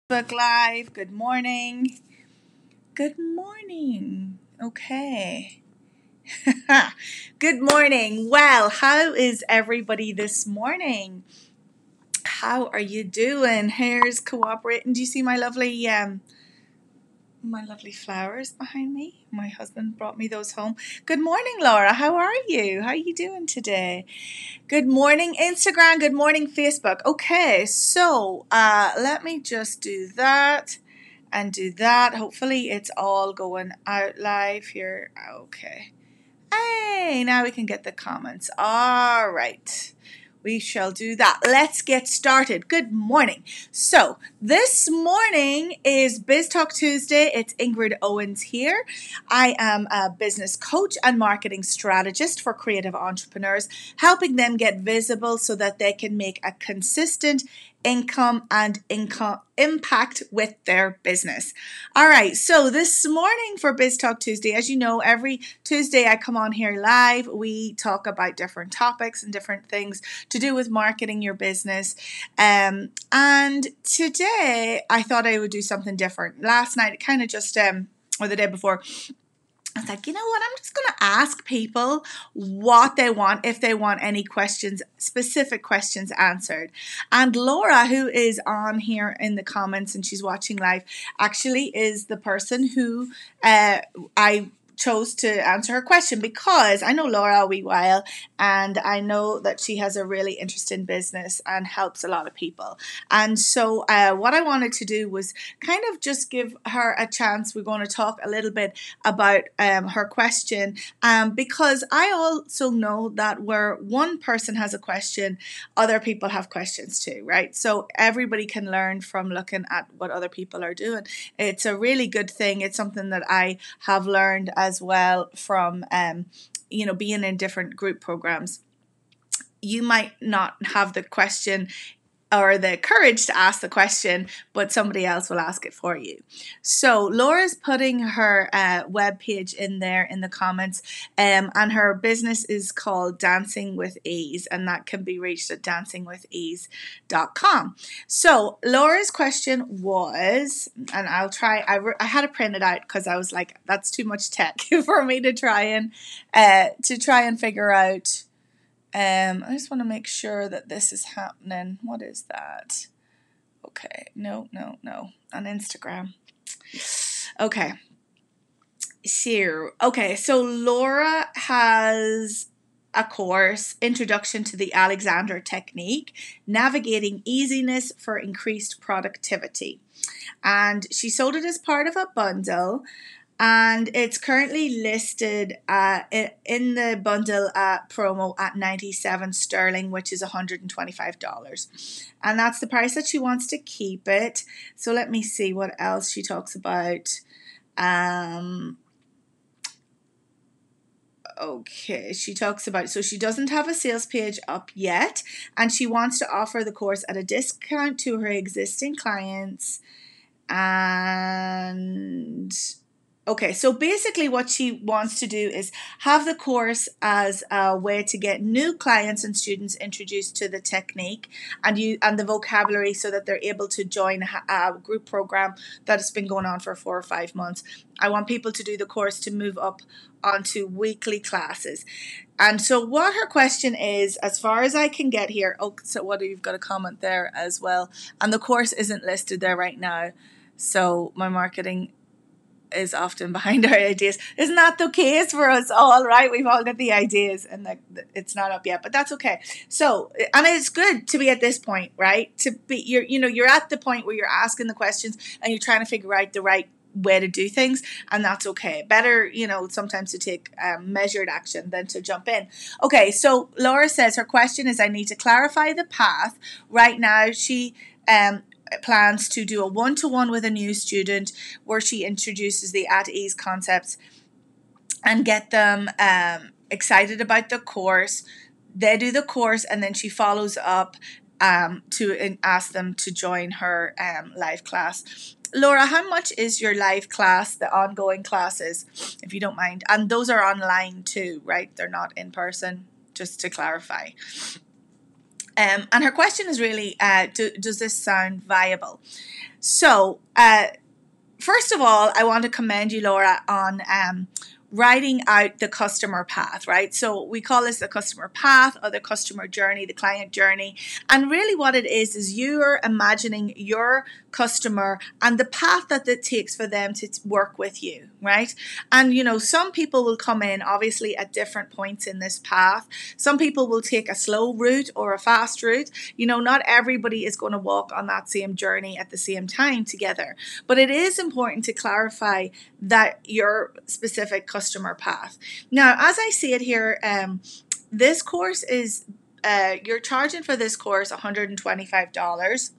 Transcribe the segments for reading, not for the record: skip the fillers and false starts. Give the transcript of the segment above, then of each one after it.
Book Live. Good morning. Good morning. Okay. Good morning. Well, how is everybody this morning? How are you doing? Here's cooperating. Do you see my lovely flowers behind me? My husband brought me those home. Good morning, Laura. How are you? How are you doing today? Good morning, Instagram. Good morning, Facebook. Okay, so let me just do that and do that. Hopefully it's all going out live here. Okay. Hey, now we can get the comments. All right. We shall do that. Let's get started. Good morning. So, this morning is Biz Talk Tuesday. It's Ingrid Owens here. I am a business coach and marketing strategist for creative entrepreneurs, helping them get visible so that they can make a consistent income impact with their business. All right, so this morning for Biz Talk Tuesday, as you know, every Tuesday I come on here live. We talk about different topics and different things to do with marketing your business. And today I thought I would do something different. Last night, it kind of just, or the day before, I was like, you know what? I'm just going to ask people what they want, if they want any questions, specific questions answered. And Laura, who is on here in the comments and she's watching live, actually is the person who I chose to answer her question, because I know Laura a wee while and I know that she has a really interesting business and helps a lot of people. And so what I wanted to do was kind of just give her a chance. We're going to talk a little bit about her question, because I also know that where one person has a question, other people have questions too, right? So everybody can learn from looking at what other people are doing. It's a really good thing. It's something that I have learned as well from being in different group programs. You might not have the question or the courage to ask the question, but somebody else will ask it for you. So Laura's putting her webpage in there in the comments, and her business is called Dancing with Ease, and that can be reached at dancingwithease.com. So Laura's question was, and I'll try, I had it printed out because I was like, that's too much tech for me to try and figure out. I just want to make sure that this is happening. What is that? Okay. No. On Instagram. Okay. So Laura has a course, Introduction to the Alexander Technique, Navigating Easiness for Increased Productivity. And she sold it as part of a bundle. And it's currently listed in the bundle promo at 97 sterling, which is $125. And that's the price that she wants to keep it. So let me see what else she talks about. Okay, she talks about, so she doesn't have a sales page up yet, and she wants to offer the course at a discount to her existing clients. And okay, so basically what she wants to do is have the course as a way to get new clients and students introduced to the technique and the vocabulary, so that they're able to join a group program that has been going on for 4 or 5 months. I want people to do the course to move up onto weekly classes. And so what her question is, as far as I can get here, so what, you've got a comment there as well, and the course isn't listed there right now, so my marketing is often behind our ideas. Isn't that the case for us all, right? We've all got the ideas and it's not up yet, but that's okay. So, and it's good to be at this point, right? To be, you're at the point where you're asking the questions and you're trying to figure out the right way to do things, and that's okay. Better, sometimes to take measured action than to jump in. Okay, so Laura says her question is, I need to clarify the path. Right now, she plans to do a one-to-one with a new student where she introduces the at ease concepts and get them excited about the course. They do the course and then she follows up to ask them to join her live class. Laura, how much is your live class, the ongoing classes, if you don't mind? And those are online too, right? They're not in person, just to clarify. And her question is really, does this sound viable? So, first of all, I want to commend you, Laura, on writing out the customer path, right? So we call this the customer path or the customer journey, the client journey. And really what it is you're imagining your customer and the path that it takes for them to work with you, right? And, you know, some people will come in obviously at different points in this path. Some people will take a slow route or a fast route. You know, not everybody is going to walk on that same journey at the same time together. But it is important to clarify that your specific customer path. Now, as I see it here, this course is, you're charging for this course $125,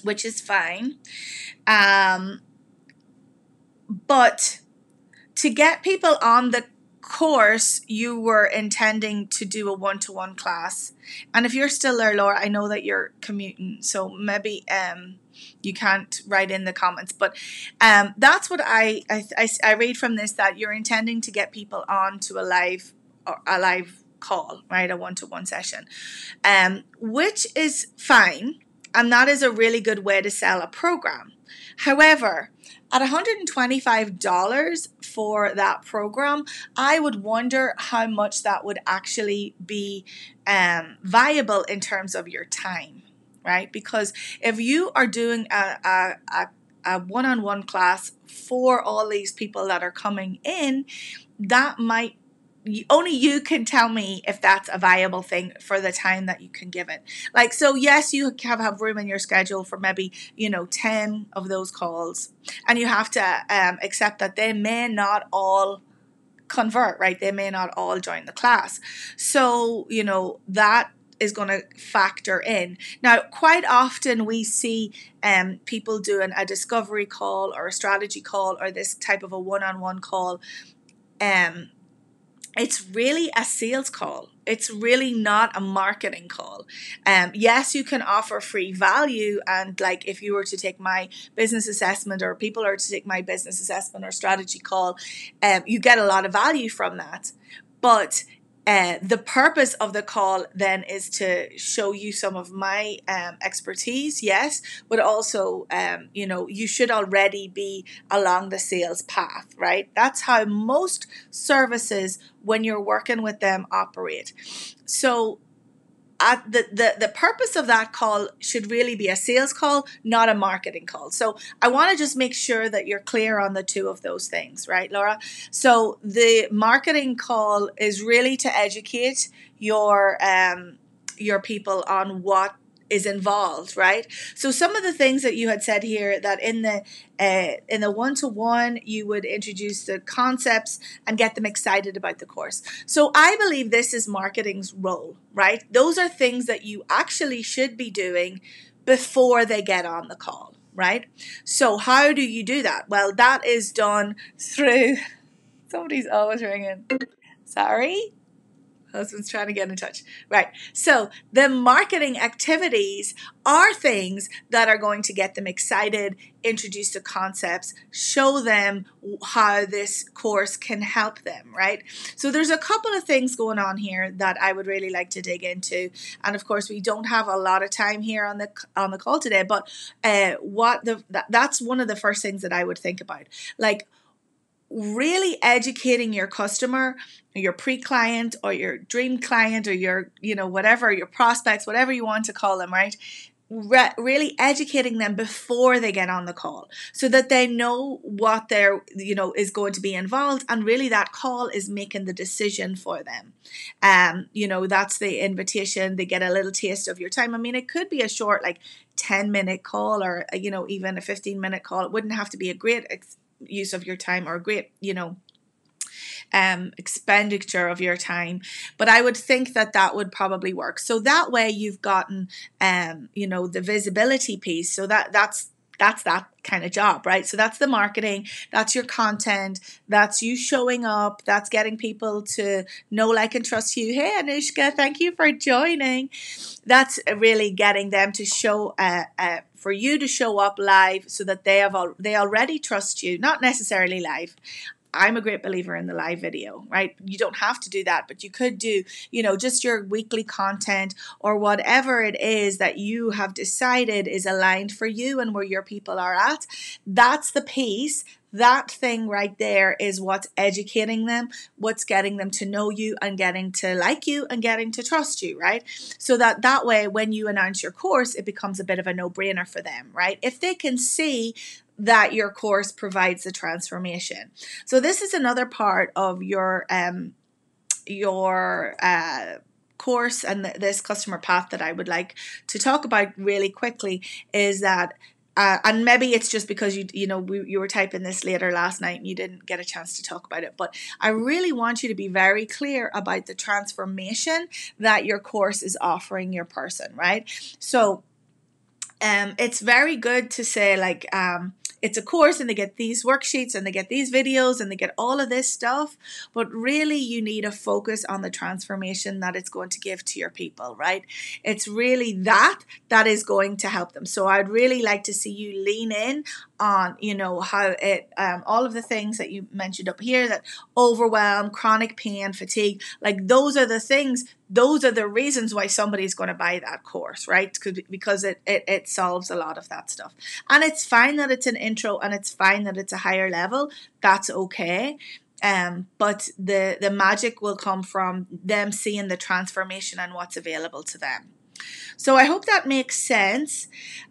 which is fine. But to get people on the course, you were intending to do a one-to-one class. And if you're still there, Laura, I know that you're commuting, so maybe you can't write in the comments. But that's what I read from this, that you're intending to get people on to a live call, right? A one-to-one session, which is fine. And that is a really good way to sell a program. However, at $125 for that program, I would wonder how much that would actually be viable in terms of your time, right? Because if you are doing a one-on-one class for all these people that are coming in, that might, only you can tell me if that's a viable thing for the time that you can give it. Like, so yes, you have room in your schedule for maybe, 10 of those calls, and you have to accept that they may not all convert, right? They may not all join the class. So, that is going to factor in. Now, quite often we see people doing a discovery call or a strategy call or this type of a one-on-one call. It's really a sales call. It's really not a marketing call. Yes, you can offer free value. And like if you were to take my business assessment, or people are to take my business assessment or strategy call, you get a lot of value from that. But the purpose of the call then is to show you some of my expertise, yes, but also, you should already be along the sales path, right? That's how most services, when you're working with them, operate. So the purpose of that call should really be a sales call, not a marketing call. So I want to just make sure that you're clear on the two of those things, right, Laura? So the marketing call is really to educate your people on what is involved, right? So some of the things that you had said here, that in the one-to-one you would introduce the concepts and get them excited about the course. So I believe this is marketing's role, right? Those are things that you actually should be doing before they get on the call, right? So how do you do that? Well, that is done through, somebody's always ringing. Sorry. Husband's trying to get in touch. Right. So the marketing activities are things that are going to get them excited, introduce the concepts, show them how this course can help them, right? So there's a couple of things going on here that I would really like to dig into. And of course, we don't have a lot of time here on the call today, but that's one of the first things that I would think about. Like, really educating your customer, your pre-client or your dream client, or your, whatever, your prospects, whatever you want to call them, right? Really educating them before they get on the call, so that they know what is going to be involved, and really that call is making the decision for them. That's the invitation. They get a little taste of your time. I mean, it could be a short, like 10-minute call, or even a 15-minute call. It wouldn't have to be a great use of your time or a great, expenditure of your time, but I would think that would probably work. So that way you've gotten, the visibility piece. So that's that kind of job, right? So that's the marketing, that's your content, that's you showing up, that's getting people to know, like, and trust you. Hey, Anushka, thank you for joining. That's really getting them to show, for you to show up live, so that they already trust you, not necessarily live, I'm a great believer in the live video, right? You don't have to do that, but you could do, just your weekly content or whatever it is that you have decided is aligned for you and where your people are at. That's the piece. That thing right there is what's educating them, what's getting them to know you and getting to like you and getting to trust you, right? So that way, when you announce your course, it becomes a bit of a no-brainer for them, right? If they can see that your course provides the transformation. So this is another part of your course and this customer path that I would like to talk about really quickly is that and maybe it's just because you were typing this later last night and you didn't get a chance to talk about it, but I really want you to be very clear about the transformation that your course is offering your person, right? So it's very good to say it's a course and they get these worksheets and they get these videos and they get all of this stuff, but really you need to focus on the transformation that it's going to give to your people, right? It's really that is going to help them. So I'd really like to see you lean in on, how it, all of the things that you mentioned up here, that overwhelm, chronic pain, fatigue, those are the things, those are the reasons why somebody's going to buy that course, right? Because it solves a lot of that stuff. And it's fine that it's an intro and it's fine that it's a higher level. That's okay. But the magic will come from them seeing the transformation and what's available to them. So I hope that makes sense.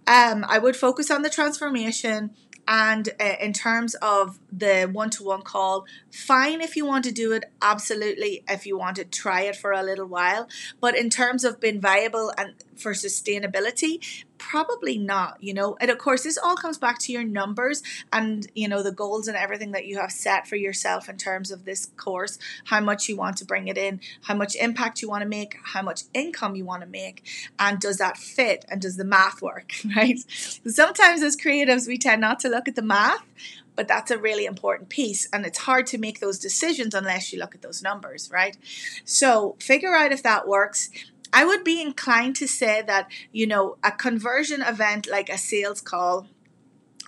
I would focus on the transformation. And in terms of the one-to-one call, fine if you want to do it, absolutely if you want to try it for a little while. But in terms of being viable and for sustainability, probably not, And of course, this all comes back to your numbers and, the goals and everything that you have set for yourself in terms of this course, how much you want to bring it in, how much impact you want to make, how much income you want to make, and does that fit and does the math work, right? Sometimes as creatives, we tend not to look at the math, but that's a really important piece. And it's hard to make those decisions unless you look at those numbers, right? So figure out if that works. I would be inclined to say that, a conversion event like a sales call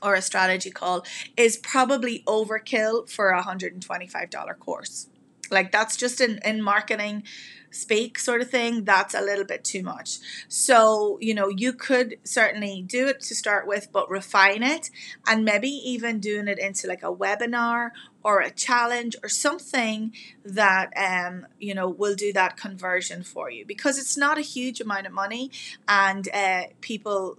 or a strategy call is probably overkill for a $125 course. That's just in marketing speak sort of thing. That's a little bit too much. So, you could certainly do it to start with, but refine it and maybe even doing it into a webinar or a challenge or something that, will do that conversion for you, because it's not a huge amount of money and people,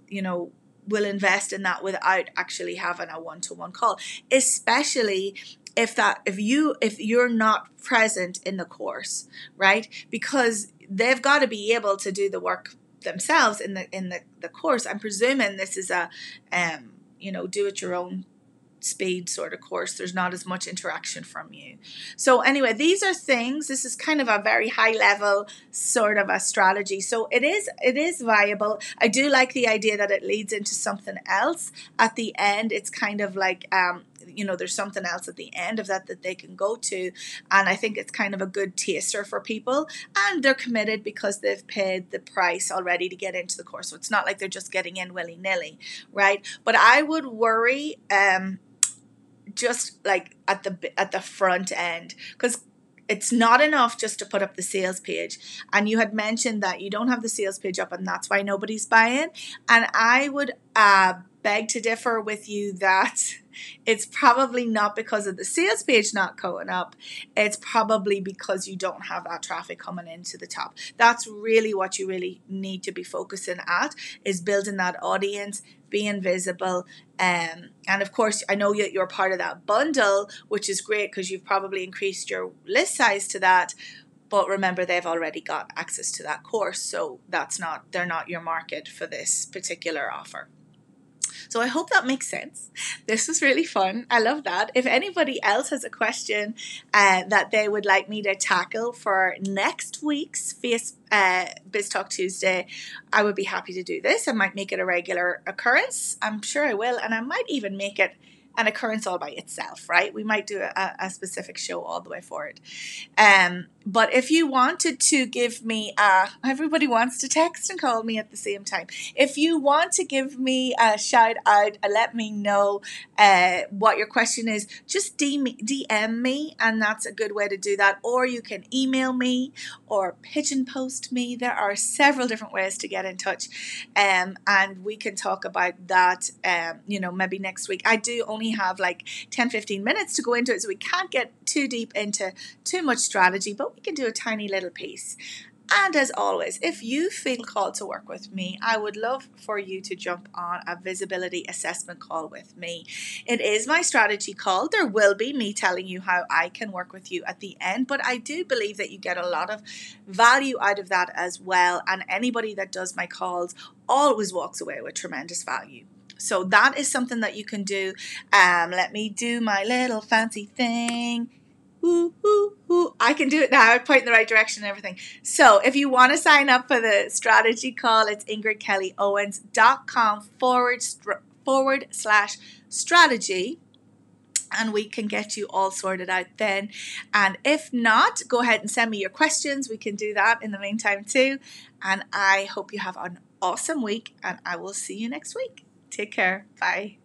will invest in that without actually having a one-to-one call, especially if you're not present in the course, right? Because they've got to be able to do the work themselves in the course. I'm presuming this is a do it your own speed sort of course. There's not as much interaction from you. So anyway, these are things. This is kind of a very high level sort of a strategy. So it is viable. I do like the idea that it leads into something else at the end. It's kind of there's something else at the end of that they can go to. And I think it's kind of a good taster for people. And they're committed because they've paid the price already to get into the course. So it's not like they're just getting in willy-nilly, right? But I would worry just at the front end, because it's not enough just to put up the sales page. And you had mentioned that you don't have the sales page up and that's why nobody's buying. And I would beg to differ with you that it's probably not because of the sales page not going up. It's probably because you don't have that traffic coming into the top. That's really what you really need to be focusing at, is building that audience, being visible. And of course, I know you're part of that bundle, which is great because you've probably increased your list size to that. But remember, they've already got access to that course. So they're not your market for this particular offer. So I hope that makes sense. This was really fun. I love that. If anybody else has a question that they would like me to tackle for next week's Biz Talk Tuesday, I would be happy to do this. I might make it a regular occurrence. I'm sure I will. And I might even make it an occurrence all by itself, right? We might do a specific show all the way forward. But if you wanted to give me everybody wants to text and call me at the same time. If you want to give me a shout out, let me know what your question is, just DM me, and that's a good way to do that. Or you can email me or pigeon post me. There are several different ways to get in touch, and we can talk about that maybe next week. I do only have like 10-15 minutes to go into it, so we can't get too deep into too much strategy, but we can do a tiny little piece. And as always, if you feel called to work with me, I would love for you to jump on a visibility assessment call with me. It is my strategy call. There will be me telling you how I can work with you at the end, but I do believe that you get a lot of value out of that as well. And anybody that does my calls always walks away with tremendous value. So that is something that you can do. Let me do my little fancy thing. Ooh, ooh, ooh. I can do it now. I point in the right direction and everything. So if you want to sign up for the strategy call, it's ingridkellyowens.com/strategy. And we can get you all sorted out then. And if not, go ahead and send me your questions. We can do that in the meantime too. And I hope you have an awesome week, and I will see you next week. Take care. Bye.